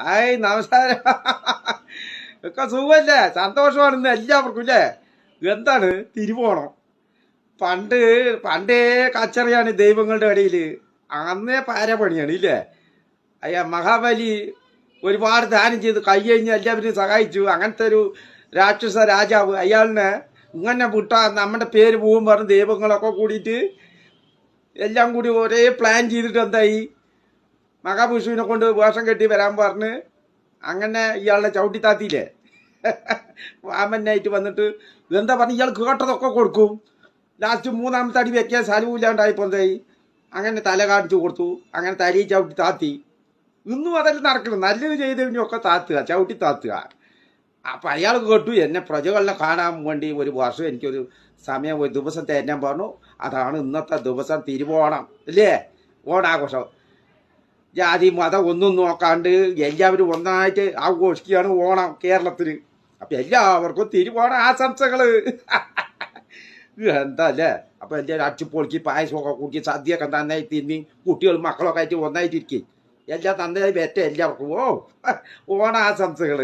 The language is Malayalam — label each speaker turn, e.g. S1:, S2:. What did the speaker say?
S1: ഹായ് നമസ്കാരം. ഒക്കെ സുഖമല്ലേ? സന്തോഷമാണെന്ന് എല്ലാവർക്കും അല്ലേ? എന്താണ് തിരുവോണം? പണ്ട് പണ്ടേ കച്ചറിയാണ് ദൈവങ്ങളുടെ ഇടയിൽ. അന്നേ പാരപണിയാണ് ഇല്ലേ? അയ്യ മഹാബലി ഒരുപാട് ദാനം ചെയ്ത് കൈ കഴിഞ്ഞ് എല്ലാവരും സഹായിച്ചു. അങ്ങനത്തെ ഒരു രാക്ഷസ രാജാവ് അയാളിനെ ഇങ്ങനെ വിട്ടാ നമ്മുടെ പേര് പോകും പറഞ്ഞ് ദൈവങ്ങളൊക്കെ കൂടിയിട്ട് എല്ലാം കൂടി ഒരേ പ്ലാൻ ചെയ്തിട്ട് എന്തായി, മഹാവിഷ്ണുവിനെ കൊണ്ട് വേഷം കെട്ടി വരാൻ പറഞ്ഞ് അങ്ങനെ ഇയാളുടെ ചവിട്ടിത്താത്തിയില്ലേ വാമനായിട്ട് വന്നിട്ട് എന്താ പറഞ്ഞ് ഇയാൾ കേട്ടതൊക്കെ കൊടുക്കും. ലാസ്റ്റ് മൂന്നാമത്തെ അടി വെക്കാൻ സ്ഥലമില്ലാണ്ടായപ്പോൾ എന്തായി, അങ്ങനെ തല കാണിച്ചു കൊടുത്തു. അങ്ങനെ തലയിൽ ചവിട്ടി താത്തി. ഇന്നും അതെല്ലാം നടക്കണം. നല്ലത് ചെയ്തതിനൊക്കെ താത്തുക, ചവിട്ടി താത്തുക. അപ്പം അയാൾ കേട്ടു എന്നെ പ്രജകളെ കാണാൻ വേണ്ടി ഒരു വർഷം എനിക്കൊരു സമയം ഒരു ദിവസം തരാൻ പറഞ്ഞു. അതാണ് ഇന്നത്തെ ദിവസം തിരുവോണം അല്ലേ? ഓണാഘോഷം. ജാതി മതം ഒന്നും നോക്കാണ്ട് എല്ലാവരും ഒന്നായിട്ട് ആഘോഷിക്കുകയാണ് ഓണം കേരളത്തിൽ. അപ്പം എല്ലാവർക്കും തിരുവോണ ആശംസകൾ. എന്താ അല്ലേ? അപ്പം എല്ലാവരും അടിച്ചുപൊളിക്ക് പായസമൊക്കെ കൂട്ടി സദ്യയൊക്കെ നന്നായി തിന്നി കുട്ടികളും മക്കളൊക്കെ ആയിട്ട് ഒന്നായിട്ടിരിക്കും. എല്ലാം നന്നായി പറ്റ എല്ലാവർക്കും ഓണ ആശംസകൾ.